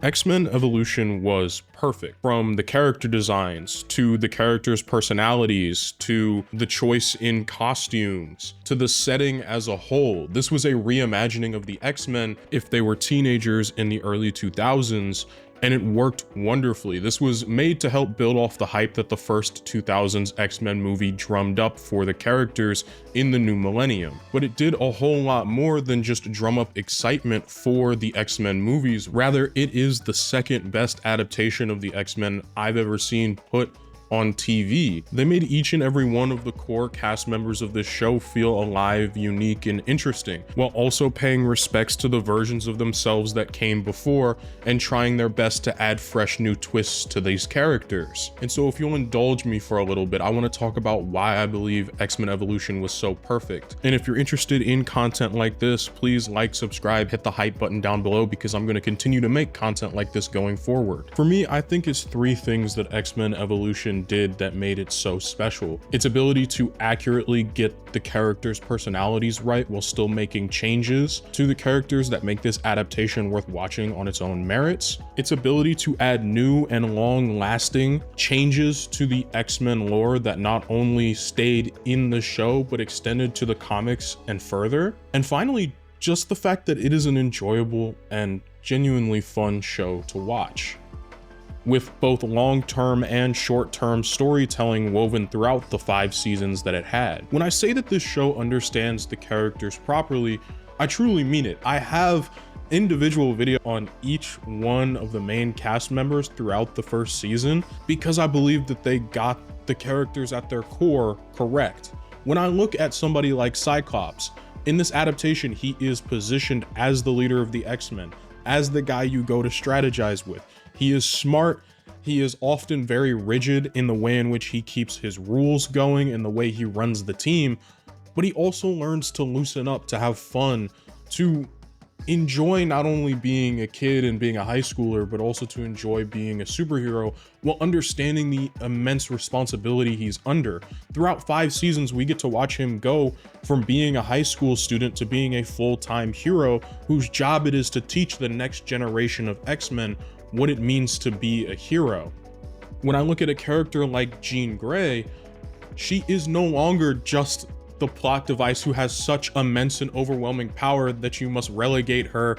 X-Men Evolution was perfect, from the character designs, to the characters' personalities, to the choice in costumes, to the setting as a whole. This was a reimagining of the X-Men if they were teenagers in the early 2000s, and it worked wonderfully. This was made to help build off the hype that the first 2000s X-Men movie drummed up for the characters in the new millennium. But it did a whole lot more than just drum up excitement for the X-Men movies. Rather, it is the second best adaptation of the X-Men I've ever seen put on TV. They made each and every one of the core cast members of this show feel alive, unique, and interesting, while also paying respects to the versions of themselves that came before and trying their best to add fresh new twists to these characters. And so if you'll indulge me for a little bit, I want to talk about why I believe X-Men Evolution was so perfect. And if you're interested in content like this, please like, subscribe, hit the hype button down below, because I'm going to continue to make content like this going forward. For me, I think it's three things that X-Men Evolution did that made it so special. Its ability to accurately get the characters' personalities right while still making changes to the characters that make this adaptation worth watching on its own merits. Its ability to add new and long-lasting changes to the X-Men lore that not only stayed in the show but extended to the comics and further. And finally, just the fact that it is an enjoyable and genuinely fun show to watch, with both long-term and short-term storytelling woven throughout the 5 seasons that it had. When I say that this show understands the characters properly, I truly mean it. I have individual video on each one of the main cast members throughout the first season, because I believe that they got the characters at their core correct. When I look at somebody like Cyclops, in this adaptation, he is positioned as the leader of the X-Men, as the guy you go to strategize with. He is smart, he is often very rigid in the way in which he keeps his rules going and the way he runs the team, but he also learns to loosen up, to have fun, to enjoy not only being a kid and being a high schooler, but also to enjoy being a superhero while understanding the immense responsibility he's under. Throughout 5 seasons, we get to watch him go from being a high school student to being a full-time hero whose job it is to teach the next generation of X-Men what it means to be a hero. When I look at a character like Jean Grey, she is no longer just the plot device who has such immense and overwhelming power that you must relegate her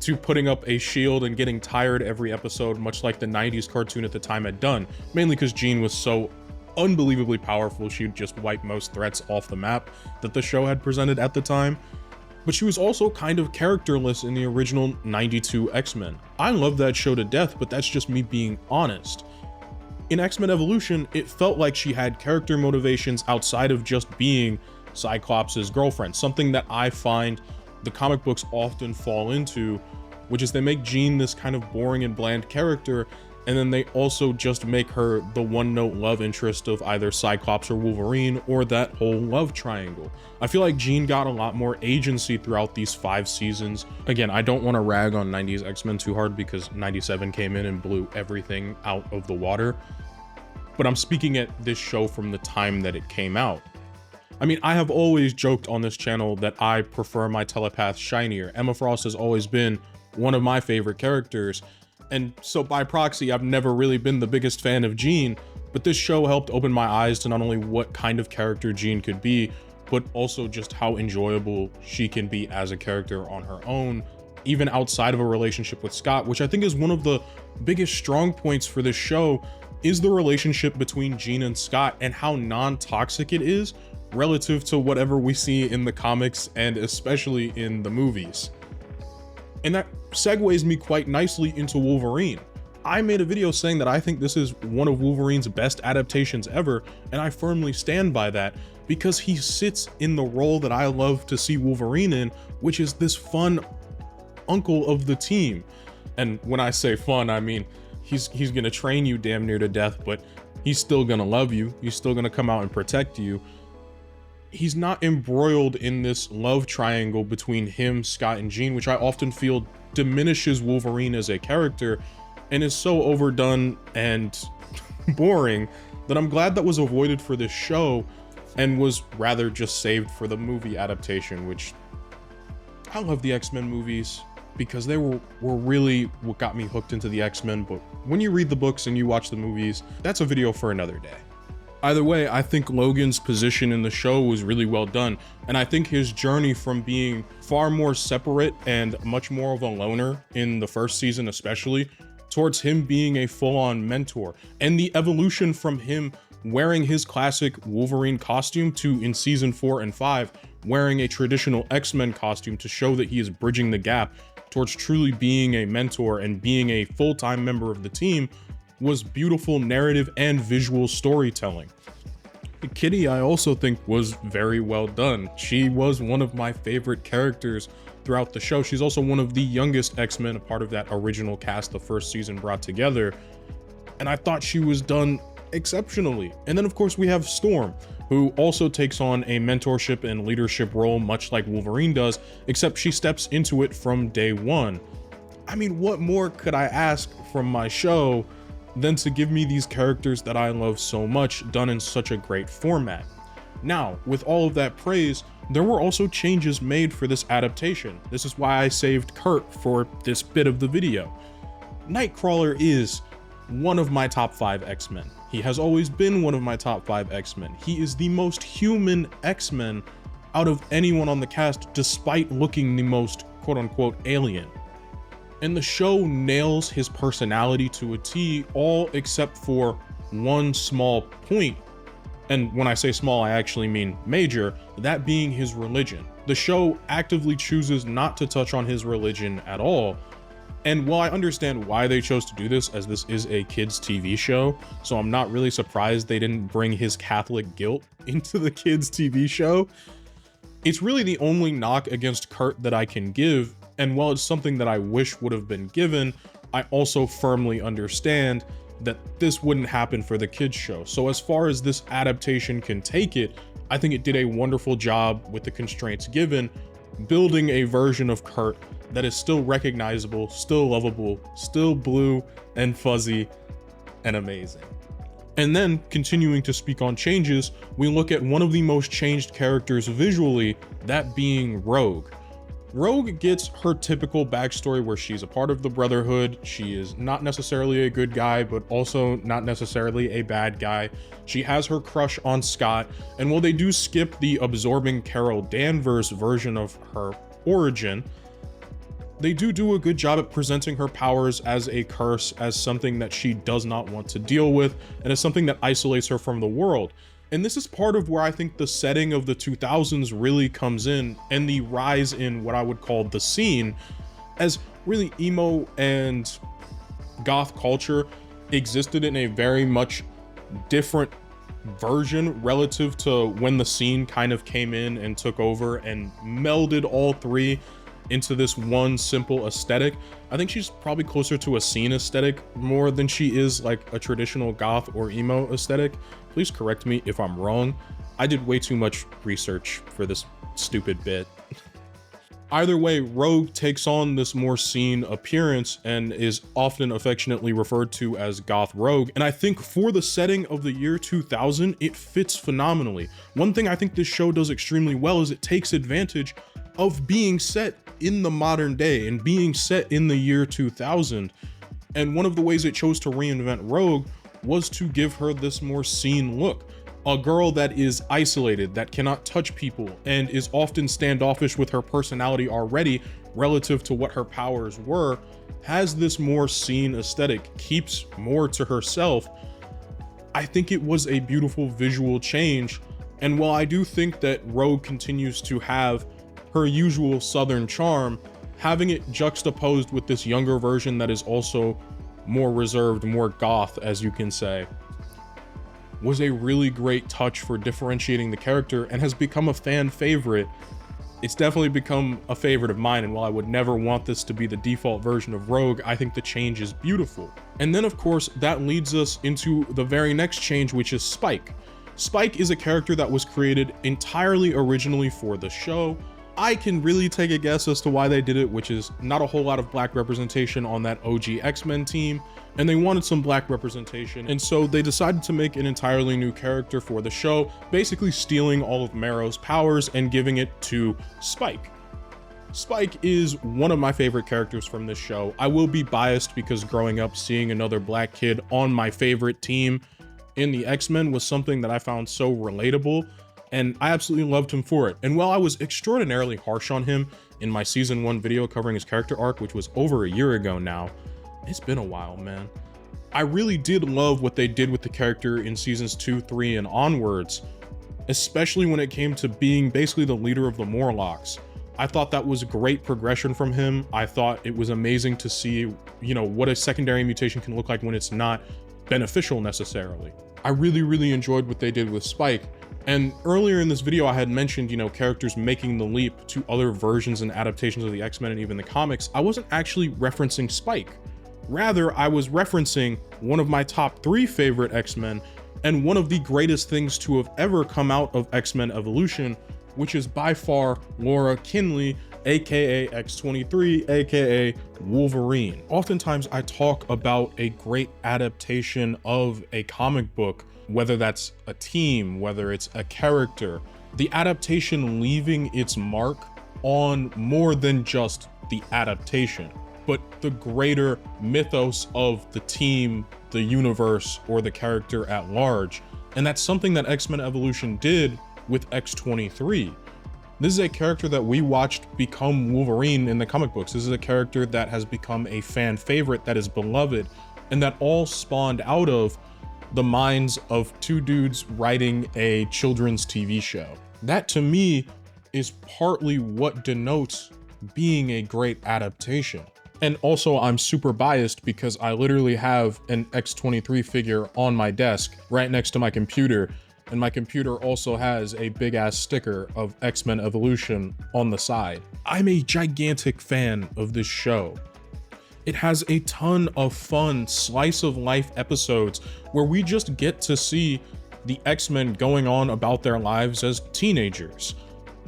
to putting up a shield and getting tired every episode, much like the 90s cartoon at the time had done, mainly because Jean was so unbelievably powerful she'd just wipe most threats off the map that the show had presented at the time. But she was also kind of characterless in the original 92 X-Men. I love that show to death, but that's just me being honest. In X-Men Evolution, it felt like she had character motivations outside of just being Cyclops' girlfriend, something that I find the comic books often fall into, which is they make Jean this kind of boring and bland character, and then they also just make her the one-note love interest of either Cyclops or Wolverine, or that whole love triangle. I feel like Jean got a lot more agency throughout these 5 seasons. Again, I don't want to rag on 90s X-Men too hard because 97 came in and blew everything out of the water, but I'm speaking at this show from the time that it came out. I mean, I have always joked on this channel that I prefer my telepath shinier. Emma Frost has always been one of my favorite characters, and so by proxy, I've never really been the biggest fan of Jean, but this show helped open my eyes to not only what kind of character Jean could be, but also just how enjoyable she can be as a character on her own, even outside of a relationship with Scott, which I think is one of the biggest strong points for this show, is the relationship between Jean and Scott and how non-toxic it is relative to whatever we see in the comics and especially in the movies. And that segues me quite nicely into Wolverine. I made a video saying that I think this is one of Wolverine's best adaptations ever, and I firmly stand by that because he sits in the role that I love to see Wolverine in, which is this fun uncle of the team. And when I say fun, I mean he's gonna train you damn near to death, but he's still gonna love you. He's still gonna come out and protect you. He's not embroiled in this love triangle between him, Scott, and Jean, which I often feel diminishes Wolverine as a character and is so overdone and boring that I'm glad that was avoided for this show and was rather just saved for the movie adaptation, which I love the X-Men movies. because they were really what got me hooked into the X-Men. But when you read the books and you watch the movies, that's a video for another day. Either way, I think Logan's position in the show was really well done, and I think his journey from being far more separate and much more of a loner in the first season especially, towards him being a full-on mentor, and the evolution from him wearing his classic Wolverine costume to, in season 4 and 5, wearing a traditional X-Men costume to show that he is bridging the gap towards truly being a mentor and being a full-time member of the team, was beautiful narrative and visual storytelling. Kitty, I also think, was very well done. She was one of my favorite characters throughout the show. She's also one of the youngest X-Men, a part of that original cast the first season brought together, and I thought she was done exceptionally. And then of course we have Storm, who also takes on a mentorship and leadership role much like Wolverine does, except she steps into it from day one. I mean, what more could I ask from my show than to give me these characters that I love so much done in such a great format? Now, with all of that praise, there were also changes made for this adaptation. This is why I saved Kurt for this bit of the video. Nightcrawler is one of my top 5 X-Men. He has always been one of my top 5 X-Men. He is the most human X-Men out of anyone on the cast, despite looking the most quote-unquote alien. And the show nails his personality to a T, all except for one small point. And when I say small, I actually mean major, that being his religion. The show actively chooses not to touch on his religion at all. And while I understand why they chose to do this, as this is a kids TV show, so I'm not really surprised they didn't bring his Catholic guilt into the kids TV show, it's really the only knock against Kurt that I can give. And while it's something that I wish would have been given, I also firmly understand that this wouldn't happen for the kids show. So as far as this adaptation can take it, I think it did a wonderful job with the constraints given, building a version of Kurt that is still recognizable, still lovable, still blue and fuzzy and amazing. And then, continuing to speak on changes, we look at one of the most changed characters visually, that being Rogue. Rogue gets her typical backstory where she's a part of the Brotherhood. She is not necessarily a good guy, but also not necessarily a bad guy. She has her crush on Scott, and while they do skip the absorbing Carol Danvers version of her origin, they do a good job at presenting her powers as a curse, as something that she does not want to deal with, and as something that isolates her from the world. And this is part of where I think the setting of the 2000s really comes in, and the rise in what I would call the scene, as really emo and goth culture existed in a very much different version relative to when the scene kind of came in and took over and melded all three into this one simple aesthetic. I think she's probably closer to a scene aesthetic more than she is like a traditional goth or emo aesthetic. Please correct me if I'm wrong. I did way too much research for this stupid bit. Either way, Rogue takes on this more scene appearance and is often affectionately referred to as Goth Rogue. And I think for the setting of the year 2000, it fits phenomenally. One thing I think this show does extremely well is it takes advantage of being set in the modern day and being set in the year 2000. And one of the ways it chose to reinvent Rogue was to give her this more scene look. A girl that is isolated, that cannot touch people, and is often standoffish with her personality already relative to what her powers were, has this more scene aesthetic, keeps more to herself. I think it was a beautiful visual change. And while I do think that Rogue continues to have her usual Southern charm, having it juxtaposed with this younger version that is also more reserved, more goth, as you can say, was a really great touch for differentiating the character and has become a fan favorite. It's definitely become a favorite of mine, and while I would never want this to be the default version of Rogue, I think the change is beautiful. And then of course, that leads us into the very next change, which is Spike. Spike is a character that was created entirely originally for the show. I can really take a guess as to why they did it, which is not a whole lot of black representation on that OG X-Men team, and they wanted some black representation, and so they decided to make an entirely new character for the show, basically stealing all of Marrow's powers and giving it to Spike. Spike is one of my favorite characters from this show. I will be biased because growing up seeing another black kid on my favorite team in the X-Men was something that I found so relatable, and I absolutely loved him for it. And while I was extraordinarily harsh on him in my season 1 video covering his character arc, which was over a year ago now, it's been a while, man. I really did love what they did with the character in seasons 2, 3, and onwards, especially when it came to being basically the leader of the Morlocks. I thought that was great progression from him. I thought it was amazing to see, you know, what a secondary mutation can look like when it's not beneficial necessarily. I really enjoyed what they did with Spike. And earlier in this video, I had mentioned, you know, characters making the leap to other versions and adaptations of the X-Men and even the comics. I wasn't actually referencing Spike. Rather, I was referencing one of my top 3 favorite X-Men and one of the greatest things to have ever come out of X-Men Evolution, which is by far Laura Kinley, aka X-23, aka Wolverine. Oftentimes I talk about a great adaptation of a comic book, whether that's a team, whether it's a character, the adaptation leaving its mark on more than just the adaptation, but the greater mythos of the team, the universe, or the character at large. And that's something that X-Men Evolution did with X-23. This is a character that we watched become Wolverine in the comic books. This is a character that has become a fan favorite, that is beloved, and that all spawned out of the minds of 2 dudes writing a children's TV show. That to me is partly what denotes being a great adaptation. And also I'm super biased because I literally have an X-23 figure on my desk right next to my computer, and my computer also has a big ass sticker of X-Men Evolution on the side. I'm a gigantic fan of this show. It has a ton of fun slice of life episodes where we just get to see the X-Men going on about their lives as teenagers.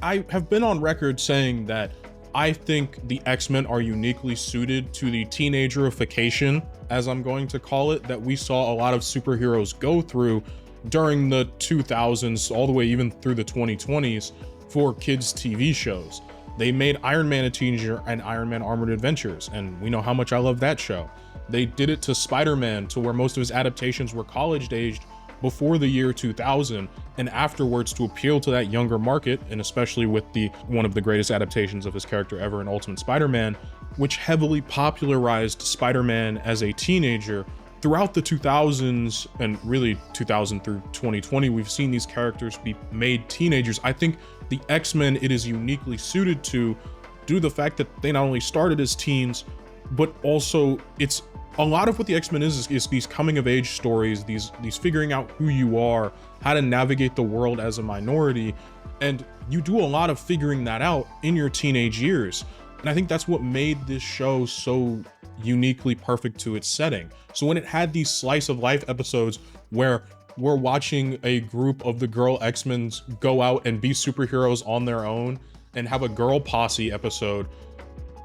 I have been on record saying that I think the X-Men are uniquely suited to the teenagerification, as I'm going to call it, that we saw a lot of superheroes go through during the 2000s, all the way even through the 2020s for kids' TV shows. They made Iron Man a teenager and Iron Man Armored Adventures, and we know how much I love that show. They did it to Spider-Man, to where most of his adaptations were college-aged before the year 2000, and afterwards to appeal to that younger market, and especially with one of the greatest adaptations of his character ever in Ultimate Spider-Man, which heavily popularized Spider-Man as a teenager. Throughout the 2000s, and really 2000 through 2020, we've seen these characters be made teenagers. I think the X-Men, it is uniquely suited to, due to the fact that they not only started as teens, but also it's a lot of what the X-Men is these coming of age stories, these figuring out who you are, how to navigate the world as a minority. And you do a lot of figuring that out in your teenage years. And I think that's what made this show so uniquely perfect to its setting. So when it had these slice of life episodes where we're watching a group of the girl X-Men go out and be superheroes on their own and have a girl posse episode,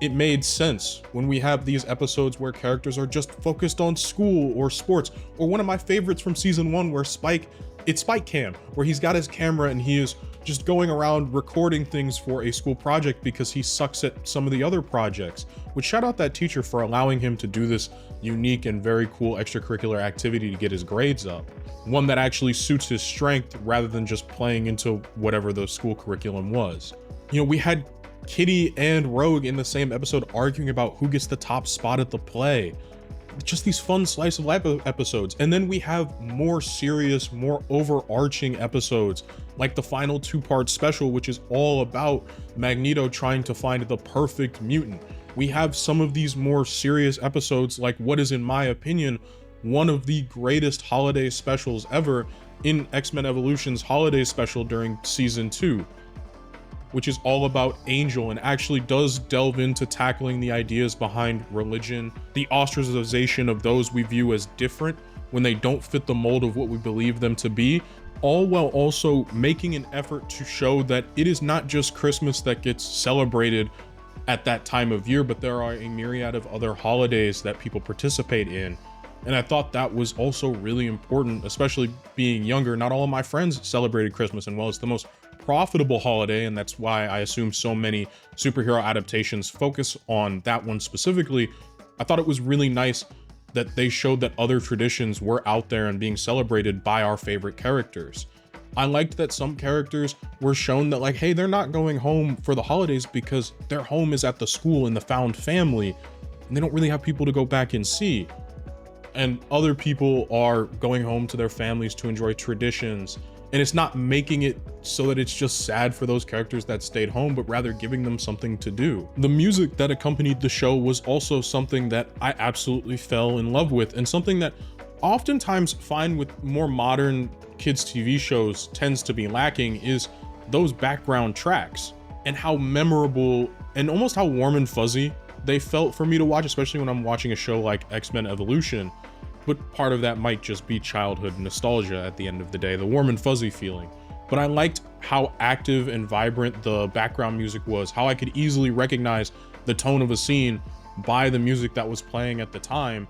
it made sense. When we have these episodes where characters are just focused on school or sports, or one of my favorites from season 1 where it's Spike Cam, where he's got his camera and he is just going around recording things for a school project because he sucks at some of the other projects. Which, shout out that teacher for allowing him to do this unique and very cool extracurricular activity to get his grades up. One that actually suits his strength rather than just playing into whatever the school curriculum was. You know, we had Kitty and Rogue in the same episode arguing about who gets the top spot at the play. Just these fun slice of life episodes. And then we have more serious, more overarching episodes, like the final 2-part special, which is all about Magneto trying to find the perfect mutant. We have some of these more serious episodes, like what is, in my opinion, one of the greatest holiday specials ever in X-Men Evolution's holiday special during season 2, which is all about Angel and actually does delve into tackling the ideas behind religion, the ostracization of those we view as different when they don't fit the mold of what we believe them to be, all while also making an effort to show that it is not just Christmas that gets celebrated at that time of year, but there are a myriad of other holidays that people participate in. And I thought that was also really important, especially being younger. Not all of my friends celebrated Christmas, and while it's the most profitable holiday, and that's why I assume so many superhero adaptations focus on that one specifically, I thought it was really nice that they showed that other traditions were out there and being celebrated by our favorite characters. I liked that some characters were shown that, like, hey, they're not going home for the holidays because their home is at the school in the found family, and they don't really have people to go back and see. And other people are going home to their families to enjoy traditions, and it's not making it so that it's just sad for those characters that stayed home, but rather giving them something to do. The music that accompanied the show was also something that I absolutely fell in love with, and something that oftentimes find with more modern kids TV shows tends to be lacking is those background tracks, and how memorable and almost how warm and fuzzy they felt for me to watch, especially when I'm watching a show like X-Men Evolution. But part of that might just be childhood nostalgia at the end of the day, the warm and fuzzy feeling. But I liked how active and vibrant the background music was, how I could easily recognize the tone of a scene by the music that was playing at the time.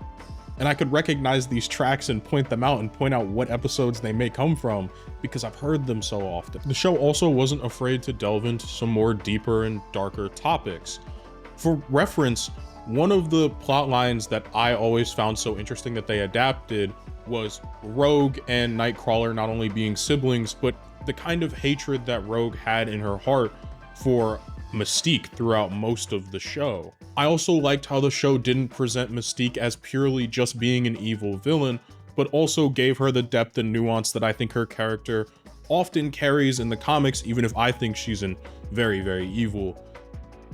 And I could recognize these tracks and point them out and point out what episodes they may come from because I've heard them so often. The show also wasn't afraid to delve into some more deeper and darker topics. For reference, one of the plot lines that I always found so interesting that they adapted was Rogue and Nightcrawler not only being siblings, but the kind of hatred that Rogue had in her heart for Mystique throughout most of the show. I also liked how the show didn't present Mystique as purely just being an evil villain, but also gave her the depth and nuance that I think her character often carries in the comics, even if I think she's a very, very evil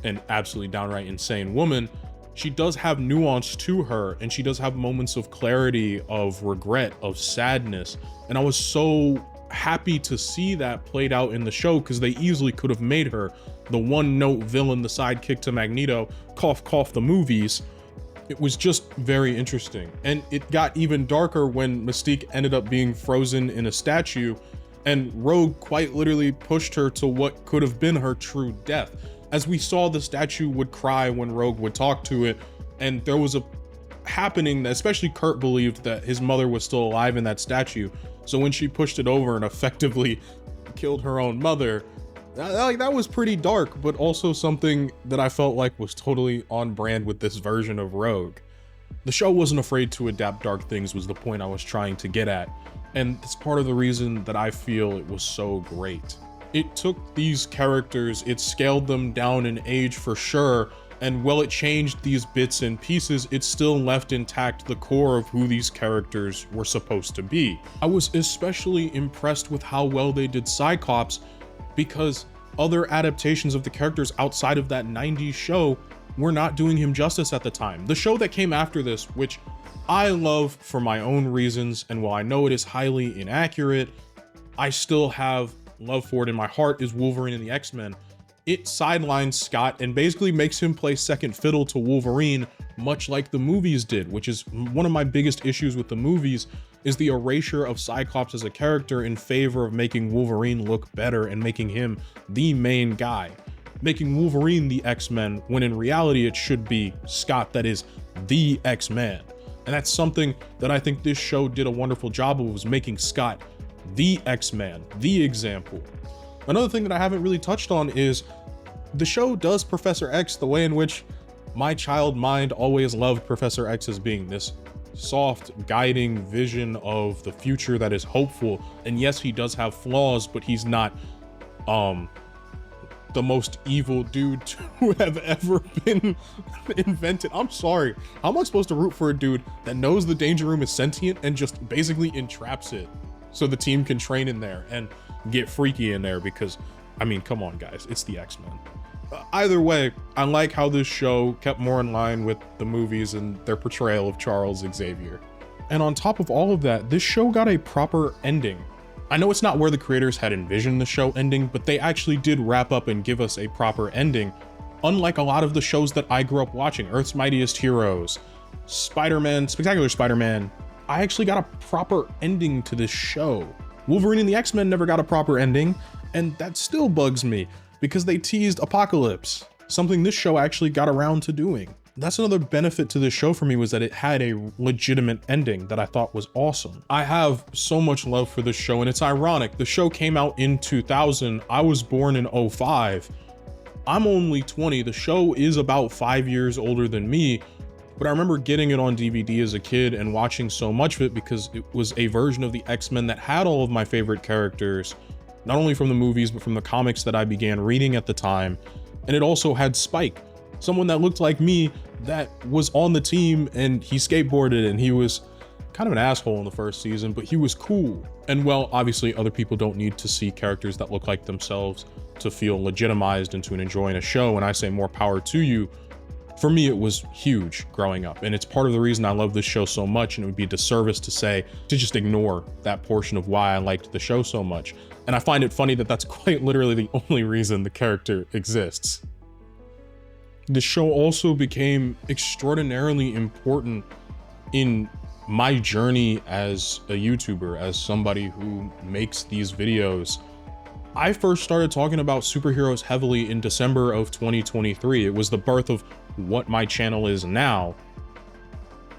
and absolutely downright insane woman. She does have nuance to her, and she does have moments of clarity, of regret, of sadness. And I was so happy to see that played out in the show, because they easily could have made her the one-note villain, the sidekick to Magneto, cough, cough, the movies. It was just very interesting. And it got even darker when Mystique ended up being frozen in a statue, and Rogue quite literally pushed her to what could have been her true death. As we saw, the statue would cry when Rogue would talk to it, and there was a happening that especially Kurt believed that his mother was still alive in that statue. So when she pushed it over and effectively killed her own mother, that was pretty dark, but also something that I felt like was totally on brand with this version of Rogue. The show wasn't afraid to adapt dark things, was the point I was trying to get at, and it's part of the reason that I feel it was so great. It took these characters, it scaled them down in age for sure, and while it changed these bits and pieces, it still left intact the core of who these characters were supposed to be. I was especially impressed with how well they did Cyclops, because other adaptations of the characters outside of that 90s show were not doing him justice at the time. The show that came after this, which I love for my own reasons, and while I know it is highly inaccurate, I still have love for it in my heart, is Wolverine and the X-Men. It sidelines Scott and basically makes him play second fiddle to Wolverine, much like the movies did, which is one of my biggest issues with the movies, is the erasure of Cyclops as a character in favor of making Wolverine look better and making him the main guy. Making Wolverine the X-Men, when in reality it should be Scott that is the X-Man. And that's something that I think this show did a wonderful job of, was making Scott the X-Man, the example. Another thing that I haven't really touched on is the show does Professor X the way in which my child mind always loved Professor X as being this soft, guiding vision of the future that is hopeful. And yes, he does have flaws, but he's not the most evil dude to have ever been invented. I'm sorry, how am I supposed to root for a dude that knows the Danger Room is sentient and just basically entraps it so the team can train in there and get freaky in there? Because, I mean, come on guys, it's the X-Men. Either way, I like how this show kept more in line with the movies and their portrayal of Charles Xavier. And on top of all of that, this show got a proper ending. I know it's not where the creators had envisioned the show ending, but they actually did wrap up and give us a proper ending. Unlike a lot of the shows that I grew up watching, Earth's Mightiest Heroes, Spider-Man, Spectacular Spider-Man, I actually got a proper ending to this show. Wolverine and the X-Men never got a proper ending, and that still bugs me because they teased Apocalypse, something this show actually got around to doing. That's another benefit to this show for me, was that it had a legitimate ending that I thought was awesome. I have so much love for this show, and it's ironic. The show came out in 2000. I was born in 05. I'm only 20. The show is about 5 years older than me, but I remember getting it on DVD as a kid and watching so much of it because it was a version of the X-Men that had all of my favorite characters, not only from the movies, but from the comics that I began reading at the time. And it also had Spike, someone that looked like me that was on the team, and he skateboarded, and he was kind of an asshole in the first season, but he was cool. And well, obviously other people don't need to see characters that look like themselves to feel legitimized into enjoying a show, and I say more power to you. For me, it was huge growing up, and it's part of the reason I love this show so much, and it would be a disservice to just ignore that portion of why I liked the show so much. And I find it funny that that's quite literally the only reason the character exists. The show also became extraordinarily important in my journey as a YouTuber, as somebody who makes these videos. I first started talking about superheroes heavily in December of 2023. It was the birth of what my channel is now.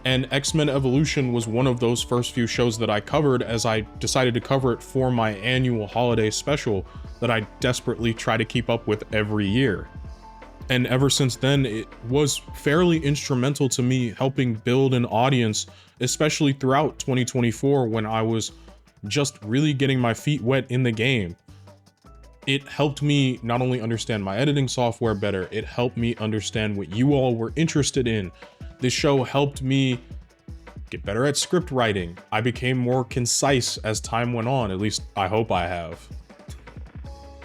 And X-Men Evolution was one of those first few shows that I covered, as I decided to cover it for my annual holiday special that I desperately try to keep up with every year. And ever since then, it was fairly instrumental to me helping build an audience, especially throughout 2024 when I was just really getting my feet wet in the game. It helped me not only understand my editing software better, it helped me understand what you all were interested in. This show helped me get better at script writing. I became more concise as time went on, at least I hope I have.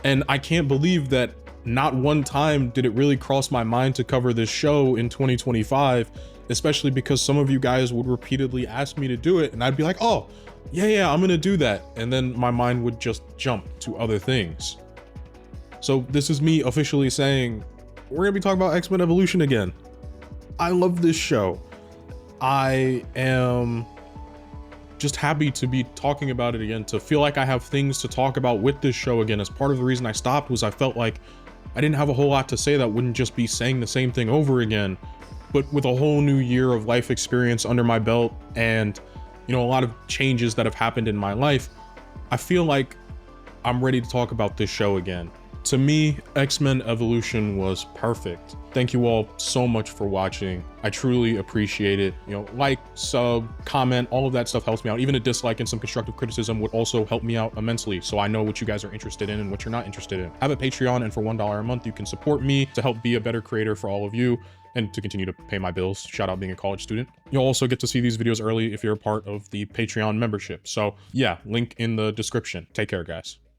And I can't believe that not one time did it really cross my mind to cover this show in 2025, especially because some of you guys would repeatedly ask me to do it, and I'd be like, oh, yeah, I'm gonna do that. And then my mind would just jump to other things. So this is me officially saying, we're gonna be talking about X-Men Evolution again. I love this show. I am just happy to be talking about it again, to feel like I have things to talk about with this show again. As part of the reason I stopped was I felt like I didn't have a whole lot to say that wouldn't just be saying the same thing over again. But with a whole new year of life experience under my belt and, you know, a lot of changes that have happened in my life, I feel like I'm ready to talk about this show again. To me, X-Men Evolution was perfect. Thank you all so much for watching. I truly appreciate it. You know, like, sub, comment, all of that stuff helps me out. Even a dislike and some constructive criticism would also help me out immensely, so I know what you guys are interested in and what you're not interested in. I have a Patreon, and for $1 a month, you can support me to help be a better creator for all of you and to continue to pay my bills. Shout out being a college student. You'll also get to see these videos early if you're a part of the Patreon membership. So yeah, link in the description. Take care, guys.